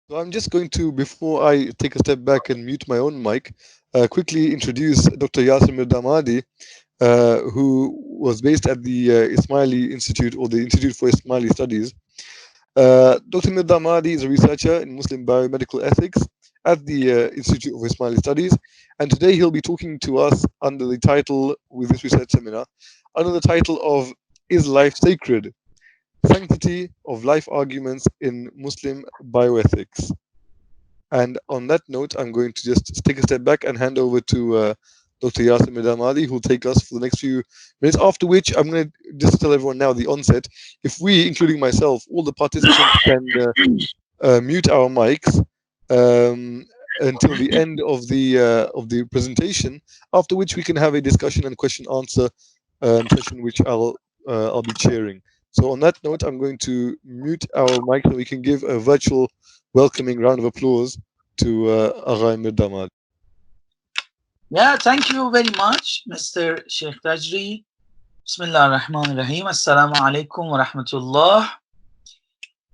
So I'm just going to, before I take a step back and mute my own mic, quickly introduce Dr. Yaser Mirdamadi, who was based at the Isma'ili Institute, or the Institute for Ismaili Studies. Dr. Mirdamadi is a researcher in Muslim biomedical ethics at the Institute of Ismaili Studies, and today he'll be talking to us under the title, with this research seminar, under the title of Is Life Sacred? Sanctity of Life Arguments in Muslim Bioethics. And on that note, I'm going to just take a step back and hand over to Dr. Yaser Mirdamadi, who'll take us for the next few minutes. After which, I'm going to just tell everyone now, the onset, if we, including myself, all the participants can mute our mics until the end of the presentation. After which, we can have a discussion and question answer session, which I'll be chairing. So on that note, I'm going to mute our mic so we can give a virtual welcoming round of applause to Agha Mirdamad. Yeah, thank you very much, Mr. Sheikh Tajri. Bismillah ar-Rahman ar-Rahim. Assalamu alaikum wa rahmatullah.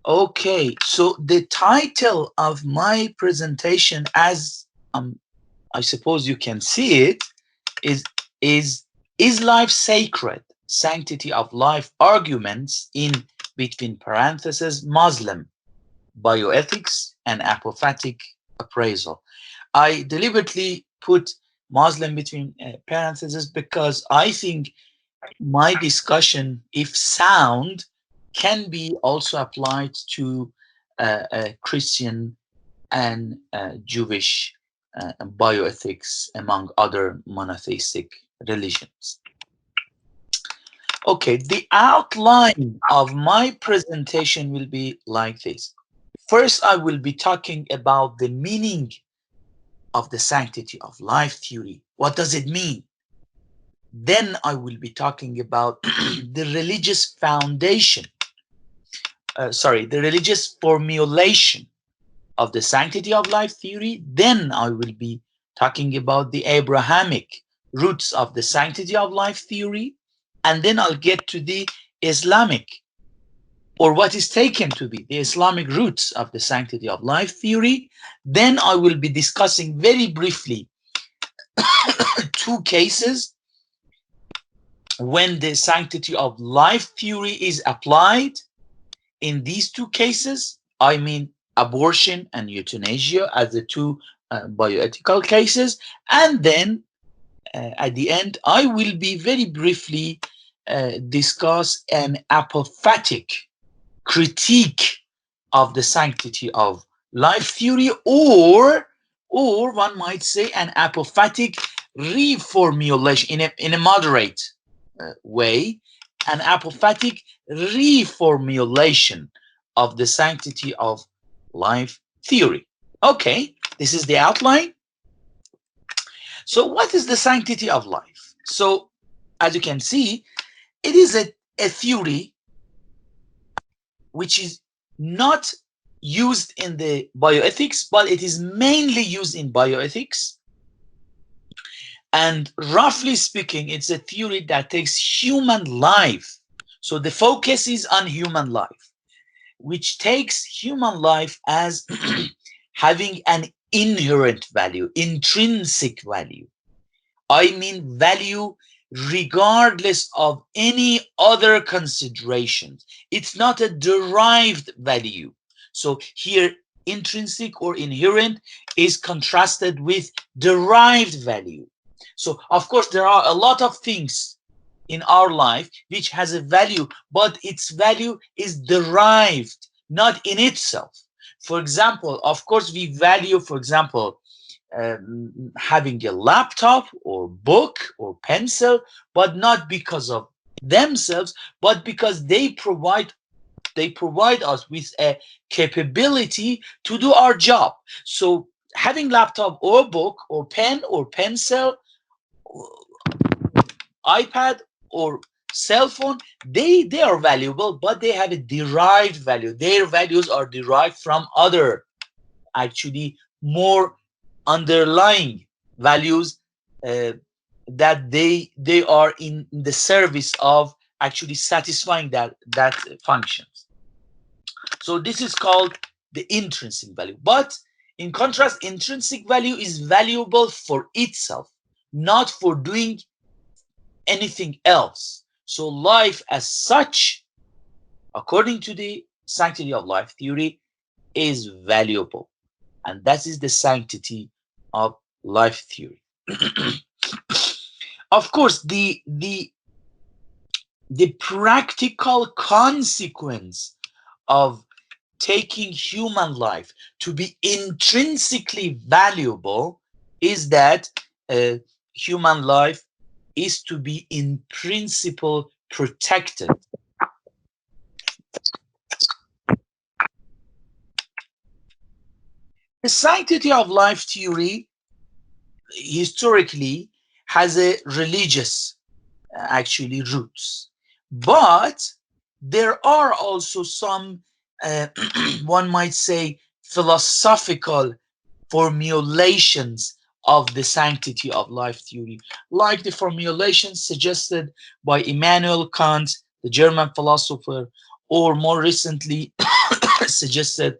Okay, so the title of my presentation, as I suppose you can see it, is Life Sacred? Sanctity of Life Arguments in between parentheses Muslim Bioethics and Apophatic Appraisal. I deliberately put Muslim between parentheses because I think my discussion, if sound, can be also applied to Christian and Jewish bioethics, among other monotheistic religions. Okay, the outline of my presentation will be like this. First, I will be talking about the meaning of the sanctity of life theory. What does it mean? Then I will be talking about the religious foundation, the religious formulation of the sanctity of life theory. Then I will be talking about the Abrahamic roots of the sanctity of life theory. And then I'll get to the Islamic, or what is taken to be the Islamic roots of the sanctity of life theory. Then I will be discussing very briefly two cases when the sanctity of life theory is applied. In these two cases, I mean abortion and euthanasia as the two bioethical cases. And then at the end, I will be very briefly discuss an apophatic critique of the sanctity of life theory, or one might say an apophatic reformulation in a moderate way, an apophatic reformulation of the sanctity of life theory. Okay, this is the outline. So what is the sanctity of life? So as you can see, it is a theory which is not used in the bioethics, but it is mainly used in bioethics. And roughly speaking, it's a theory that takes human life. So the focus is on human life, which takes human life as having an inherent value, intrinsic value. I mean value regardless of any other considerations. It's not a derived value. So here, intrinsic or inherent is contrasted with derived value. So of course, there are a lot of things in our life which has a value, but its value is derived, not in itself. For example, of course, we value, for example, having a laptop or book or pencil, but not because of themselves, but because they provide us with a capability to do our job. So having laptop or book or pen or pencil, iPad or cell phone, they are valuable, but they have a derived value. Their values are derived from other, actually more underlying values that they are in the service of actually satisfying that functions. So this is called the intrinsic value. But in contrast, intrinsic value is valuable for itself, not for doing anything else. So life as such, according to the sanctity of life theory, is valuable. And that is the sanctity of life theory. Of course, the practical consequence of taking human life to be intrinsically valuable is that human life is to be in principle protected. The sanctity of life theory historically has a religious actually roots, but there are also some one might say philosophical formulations of the sanctity of life theory, like the formulations suggested by Immanuel Kant, the German philosopher, or more recently suggested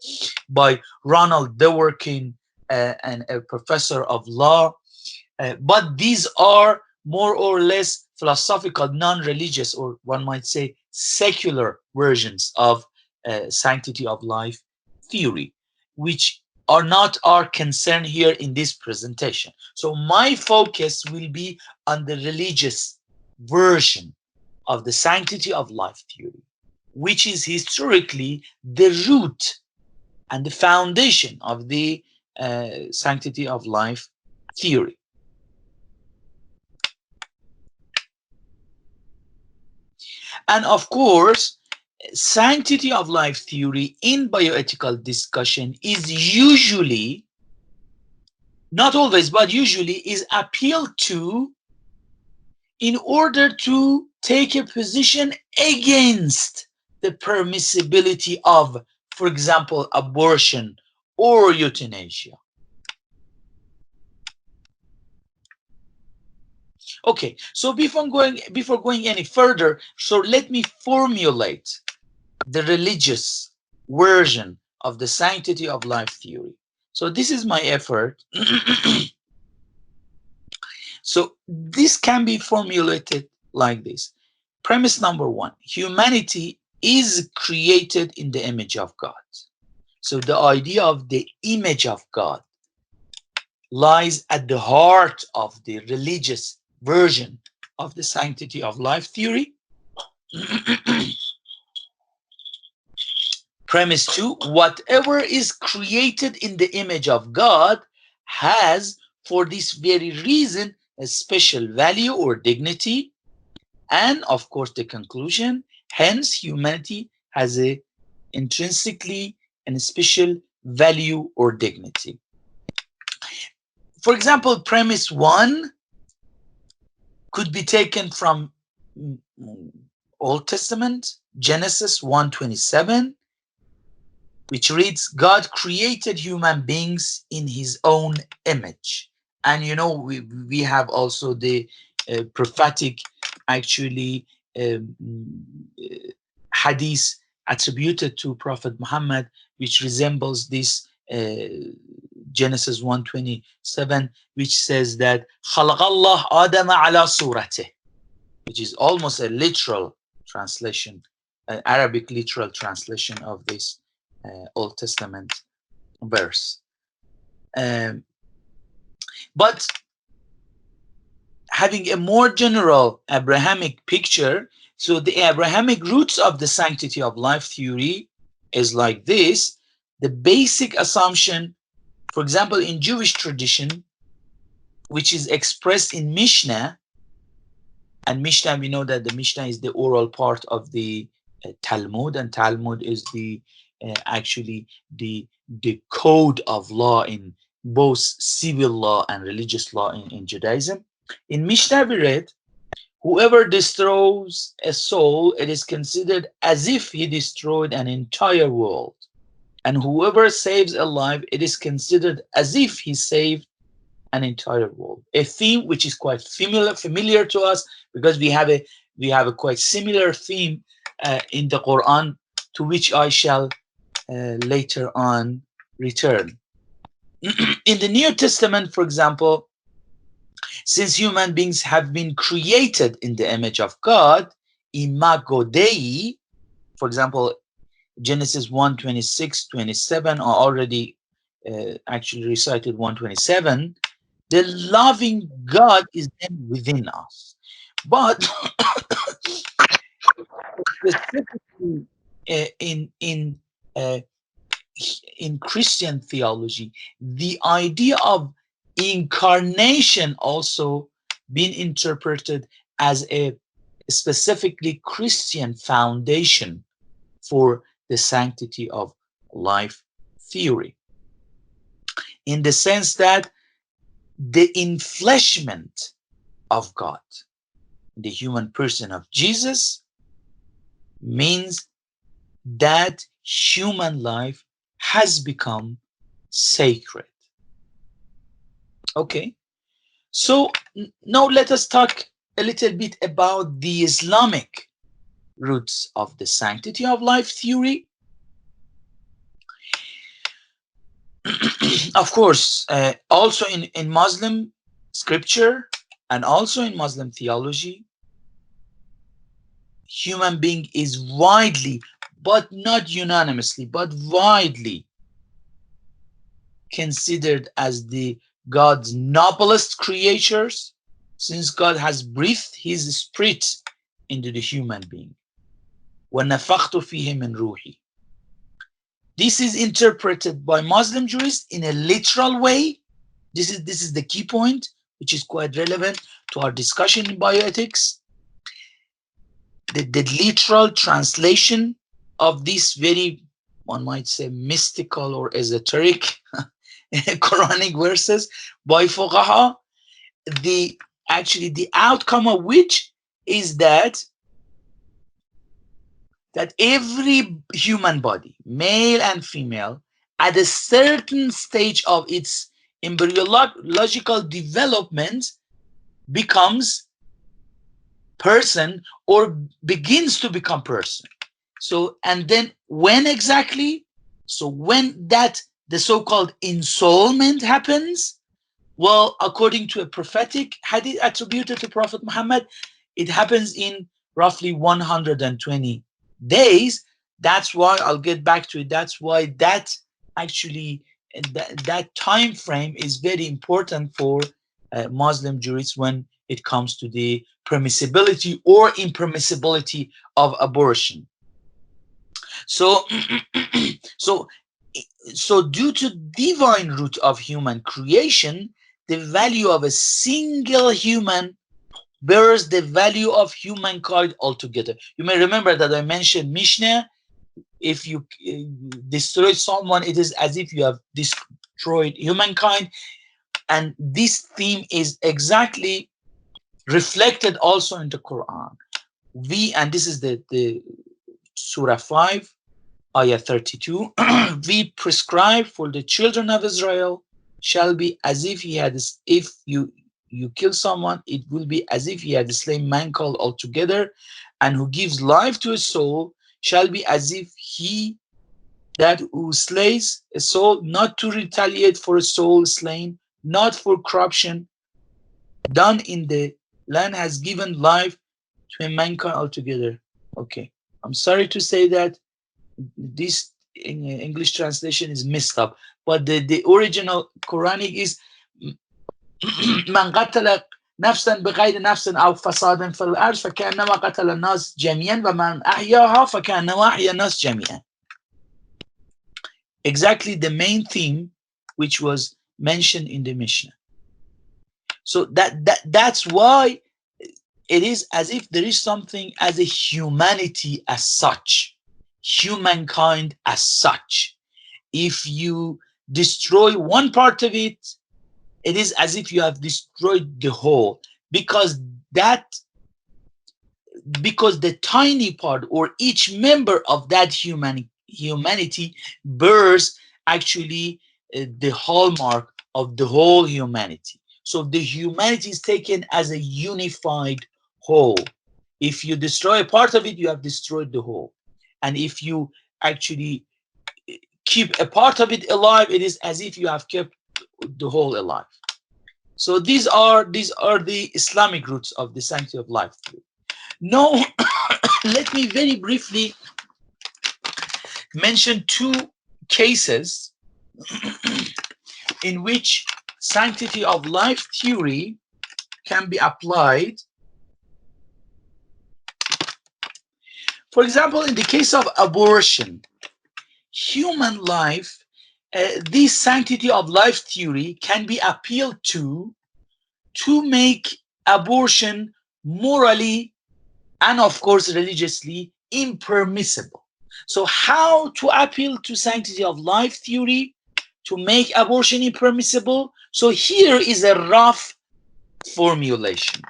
by Ronald Dworkin, and a professor of law. But these are more or less philosophical, non-religious, or one might say secular versions of sanctity of life theory, which are not our concern here in this presentation. So my focus will be on the religious version of the sanctity of life theory, which is historically the root and the foundation of the sanctity of life theory. And of course, sanctity of life theory in bioethical discussion is usually, not always, but usually is appealed to in order to take a position against the permissibility of, for example, abortion or euthanasia. Okay, so before going any further, so let me formulate the religious version of the sanctity of life theory. So this is my effort. So this can be formulated like this. Premise number one: humanity is created in the image of God. So the idea of the image of God lies at the heart of the religious version of the sanctity of life theory. Premise two: whatever is created in the image of God has, for this very reason, a special value or dignity. And of course, the conclusion: hence, humanity has a intrinsically and special value or dignity. For example, premise one could be taken from Old Testament, Genesis 1:27, which reads, God created human beings in his own image. And you know, we have also the prophetic actually hadith attributed to Prophet Muhammad, which resembles this Genesis 1:27, which says that خلق الله آدم على صورته, which is almost a literal translation, an Arabic literal translation of this Old Testament verse. But having a more general Abrahamic picture, so the Abrahamic roots of the sanctity of life theory is like this. The basic assumption, for example, in Jewish tradition, which is expressed in Mishnah, and Mishnah, we know that the Mishnah is the oral part of the Talmud, and Talmud is the actually the code of law in both civil law and religious law in Judaism. In Mishnah we read, whoever destroys a soul, it is considered as if he destroyed an entire world. And whoever saves a life, it is considered as if he saved an entire world. A theme which is quite familiar to us, because we have a quite similar theme in the Quran, to which I shall later on return. In the New Testament, for example, since human beings have been created in the image of God, imago Dei, for example, Genesis 1:26, 27 are already actually recited 1:27. The loving God is then within us. But specifically uh, in Christian theology, the idea of incarnation also been interpreted as a specifically Christian foundation for the sanctity of life theory, in the sense that the enfleshment of God, the human person of Jesus, means that human life has become sacred. Okay, so now let us talk a little bit about the Islamic roots of the sanctity of life theory. Of course, also in Muslim scripture and also in Muslim theology, human being is widely, but not unanimously, but widely considered as the God's noblest creatures, since God has breathed his spirit into the human being. وَنَفَخْتُ فِيهِ مِنْ رُوحِي. This is interpreted by Muslim jurists in a literal way. This is the key point, which is quite relevant to our discussion in bioethics. The literal translation of this very, one might say, mystical or esoteric Quranic verses by fuqaha, the outcome of which is that every human body, male and female, at a certain stage of its embryological development becomes person or begins to become person. So, and then when exactly? So when that the so-called ensoulment happens, well, according to a prophetic hadith attributed to Prophet Muhammad, it happens in roughly 120 days. That's why I'll get back to it. That's why that actually that time frame is very important for Muslim jurists when it comes to the permissibility or impermissibility of abortion. So, so due to divine root of human creation, the value of a single human bears the value of humankind altogether. You may remember that I mentioned Mishnah. If you destroy someone, it is as if you have destroyed humankind. And this theme is exactly reflected also in the Quran. And this is the Surah 5, Ayah 32. We prescribe for the children of Israel shall be as if he had, if you kill someone, it will be as if he had slain mankind altogether, and who gives life to a soul shall be as if he that who slays a soul, not to retaliate for a soul slain, not for corruption done in the land, has given life to a mankind altogether. Okay, I'm sorry to say that this in English translation is messed up, but the original Quranic is من قتل نفسا بغير نفس أو فساد في الأرض فكأنما قتل الناس جميعا ومن أحياها فكأنما أحيا الناس جميعا. Exactly the main theme which was mentioned in the Mishnah. So that's why it is as if there is something as a humanity as such, humankind as such. If you destroy one part of it, it is as if you have destroyed the whole, because the tiny part or each member of that humanity bears actually the hallmark of the whole humanity. So the humanity is taken as a unified whole. If you destroy a part of it, you have destroyed the whole. And if you actually keep a part of it alive, it is as if you have kept the whole alive. So these are the Islamic roots of the sanctity of life theory. Now, let me very briefly mention two cases in which sanctity of life theory can be applied. For example, in the case of abortion, human life, this sanctity of life theory can be appealed to make abortion morally and of course religiously impermissible. So how to appeal to sanctity of life theory to make abortion impermissible? So here is a rough formulation.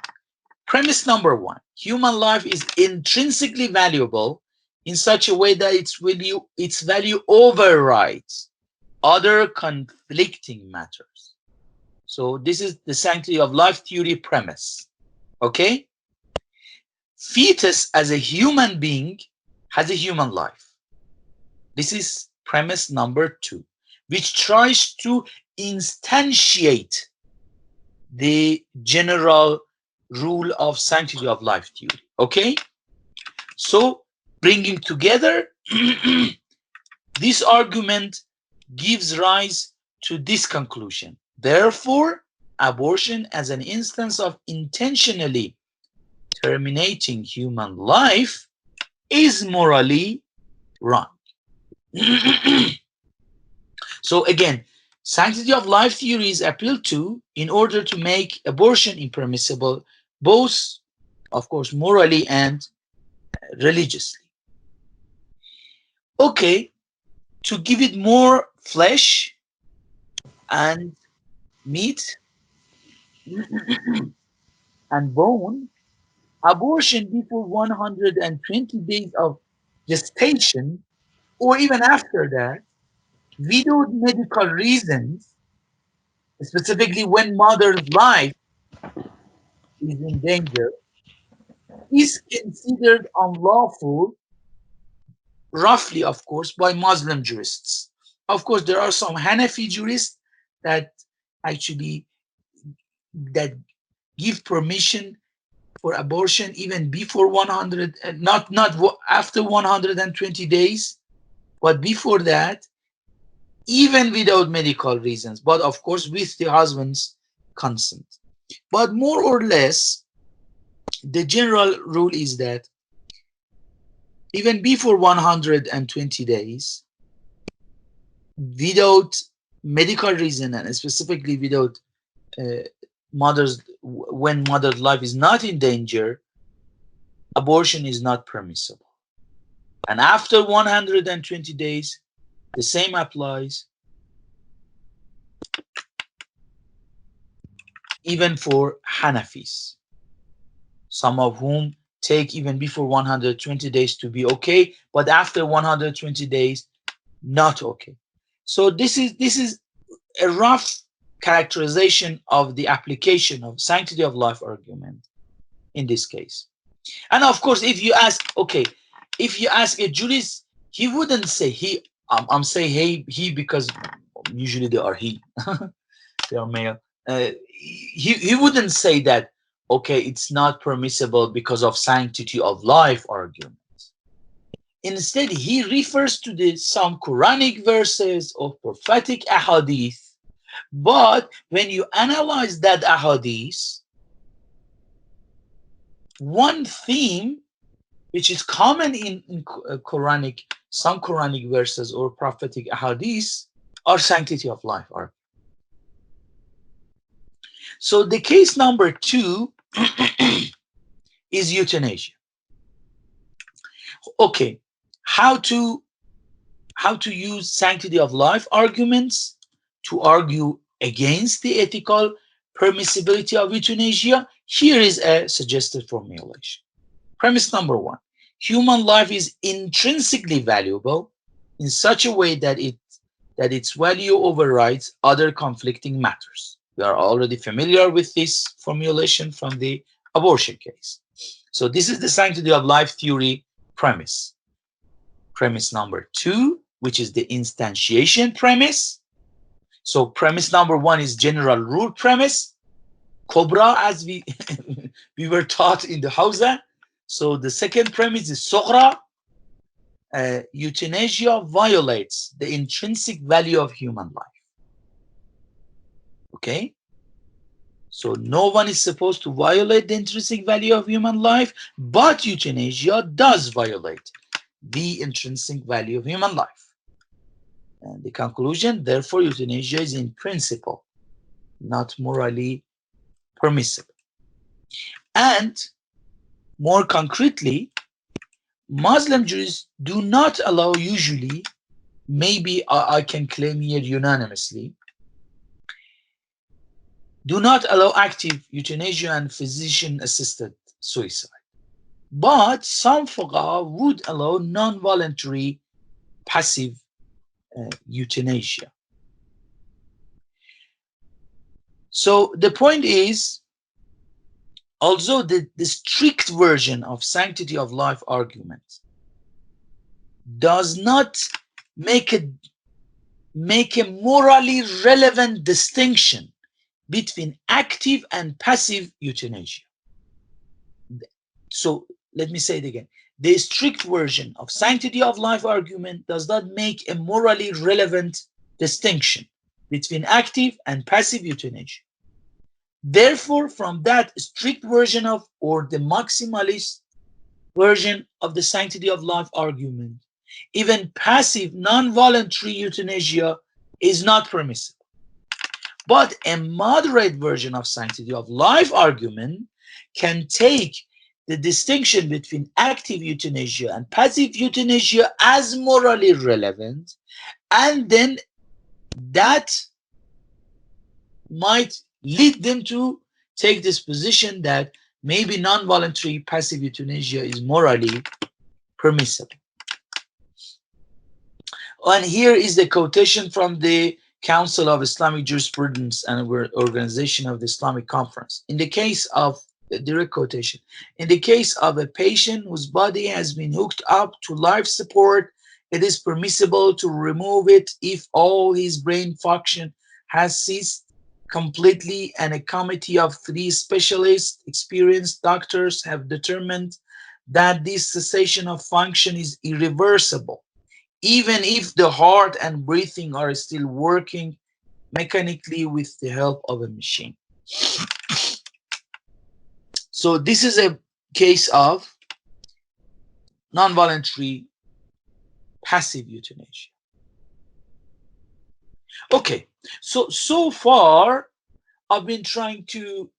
Premise number one: human life is intrinsically valuable in such a way that its value overrides other conflicting matters. So this is the sanctity of life theory premise. Okay? Fetus as a human being has a human life. This is premise number two, which tries to instantiate the general rule of sanctity of life theory. Okay? So bringing together, this argument gives rise to this conclusion. Therefore, abortion as an instance of intentionally terminating human life is morally wrong. So again, sanctity of life theory is appealed to in order to make abortion impermissible, both, of course, morally and religiously. Okay, to give it more flesh and meat and bone, abortion before 120 days of gestation, or even after that, without medical reasons, specifically when mother's life is in danger, is considered unlawful, roughly, of course, by Muslim jurists. Of course, there are some Hanafi jurists that actually give permission for abortion even before 100, not after 120 days, but before that, even without medical reasons, but of course with the husband's consent. But more or less, the general rule is that even before 120 days, without medical reason, and specifically without when mother's life is not in danger, abortion is not permissible. And after 120 days, the same applies even for Hanafis, some of whom take even before 120 days to be okay, but after 120 days, not okay. So this is a rough characterization of the application of sanctity of life argument in this case. And of course, if you ask a jurist, he wouldn't say he. I'm saying he because usually they are he. They are male. He wouldn't say that, okay, it's not permissible because of sanctity of life argument. Instead, he refers to some Quranic verses or prophetic ahadith. But when you analyze that ahadith, one theme which is common in some Quranic verses or prophetic ahadith are sanctity of life argument. So the case number two is euthanasia. Okay, how to use sanctity of life arguments to argue against the ethical permissibility of euthanasia? Here is a suggested formulation. Premise number one: human life is intrinsically valuable in such a way that its value overrides other conflicting matters. We are already familiar with this formulation from the abortion case. So this is the sanctity of life theory premise. Premise number two: which is the instantiation premise. So premise number one is general rule premise, Cobra, as we we were taught in the Hausa. So the second premise is Sokhra. Euthanasia violates the intrinsic value of human life. Okay? So no one is supposed to violate the intrinsic value of human life, but euthanasia does violate the intrinsic value of human life. And the conclusion, therefore, euthanasia is in principle not morally permissible. And more concretely, Muslim jurists do not allow usually, maybe I can claim here unanimously, do not allow active euthanasia and physician-assisted suicide. But some fuqaha would allow non-voluntary passive euthanasia. So the point is, although the strict version of sanctity of life argument does not make a morally relevant distinction between active and passive euthanasia. So let me say it again. The strict version of sanctity of life argument does not make a morally relevant distinction between active and passive euthanasia. Therefore, from that strict version of, or the maximalist version of the sanctity of life argument, even passive non-voluntary euthanasia is not permissible. But a moderate version of sanctity of life argument can take the distinction between active euthanasia and passive euthanasia as morally relevant, and then that might lead them to take this position that maybe non-voluntary passive euthanasia is morally permissible. And here is the quotation from the Council of Islamic Jurisprudence and Organization of the Islamic Conference. In the case of, direct quotation, in the case of a patient whose body has been hooked up to life support, it is permissible to remove it if all his brain function has ceased completely, and a committee of 3 specialists, experienced doctors, have determined that this cessation of function is irreversible, even if the heart and breathing are still working mechanically with the help of a machine. So this is a case of non-voluntary passive euthanasia. Okay, so far I've been trying to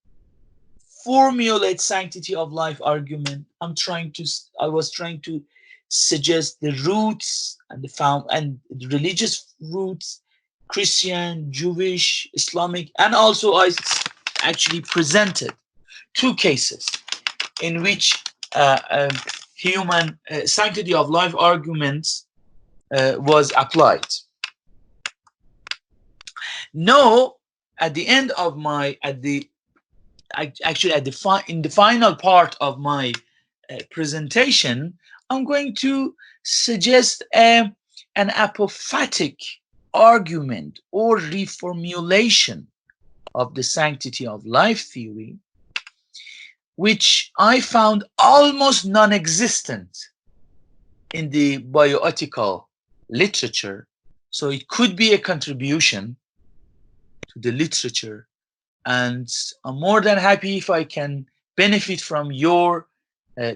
formulate sanctity of life argument. I was trying to suggest the roots and the religious roots, Christian, Jewish, Islamic, and also I actually presented 2 cases in which human sanctity of life arguments was applied. Now, at the end of my, in the final part of my presentation, I'm going to suggest an apophatic argument or reformulation of the sanctity of life theory, which I found almost non-existent in the bioethical literature. So it could be a contribution to the literature, and I'm more than happy if I can benefit from your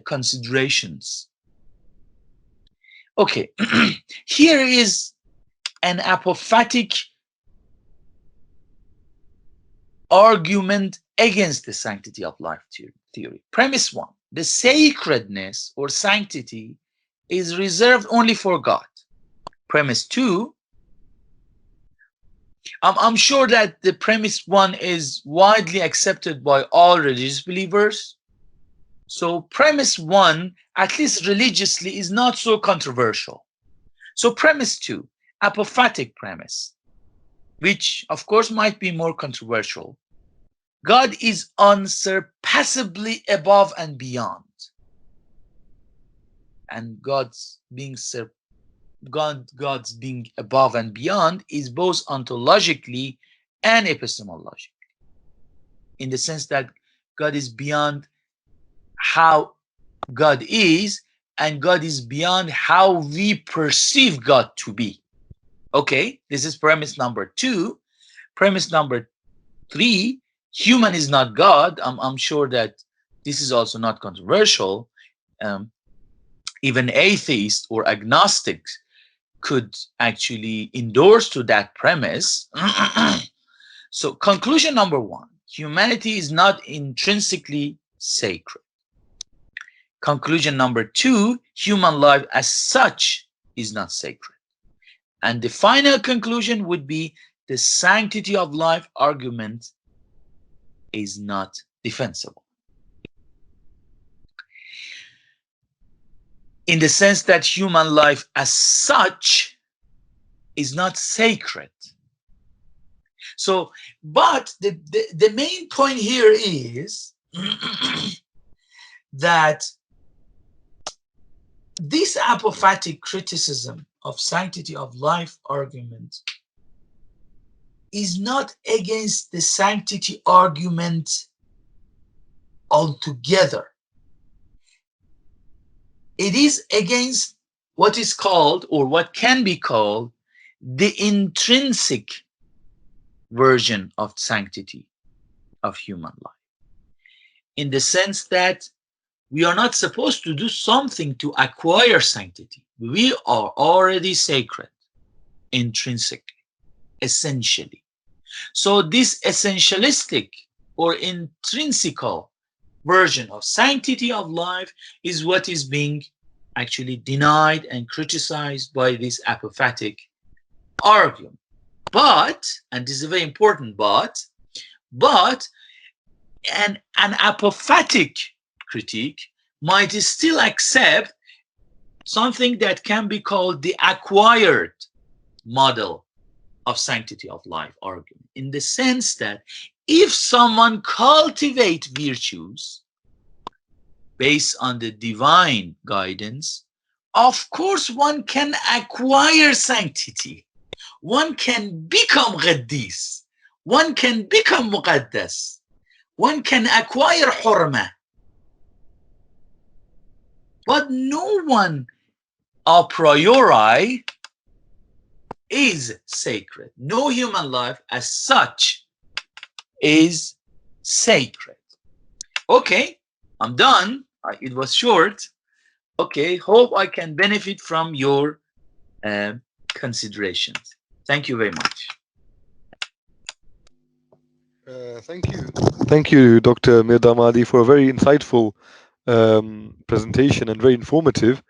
considerations. Okay, here is an apophatic argument against the sanctity of life theory. Premise 1, the sacredness or sanctity is reserved only for God. Premise 2, I'm sure that the premise 1 is widely accepted by all religious believers. So premise 1, at least religiously, is not so controversial. So premise 2, apophatic premise, which of course might be more controversial. God is unsurpassably above and beyond. And God's being God's being above and beyond is both ontologically and epistemologically, in the sense that God is beyond how God is, and God is beyond how we perceive God to be. Okay, this is premise number 2. Premise number 3, human is not God. I'm sure that this is also not controversial. Even atheists or agnostics could actually endorse to that premise. So conclusion number 1, humanity is not intrinsically sacred. Conclusion number 2, human life as such is not sacred. And the final conclusion would be the sanctity of life argument is not defensible, in the sense that human life as such is not sacred. So, but the main point here is that this apophatic criticism of sanctity of life argument is not against the sanctity argument altogether. It is against what is called, or what can be called, the intrinsic version of sanctity of human life, in the sense that we are not supposed to do something to acquire sanctity. We are already sacred intrinsically, essentially. So this essentialistic or intrinsical version of sanctity of life is what is being actually denied and criticized by this apophatic argument. But, and this is a very important but an apophatic critique might still accept something that can be called the acquired model of sanctity of life argument, in the sense that if someone cultivates virtues based on the divine guidance, of course one can acquire sanctity. One can become Ghaddis. One can become Muqaddas. One can acquire Hurma. But no one a priori is sacred. No human life as such is sacred. Okay, I'm done. It was short. Okay, hope I can benefit from your considerations. Thank you very much. Thank you, Dr. Mirdamadi, for a very insightful presentation and very informative.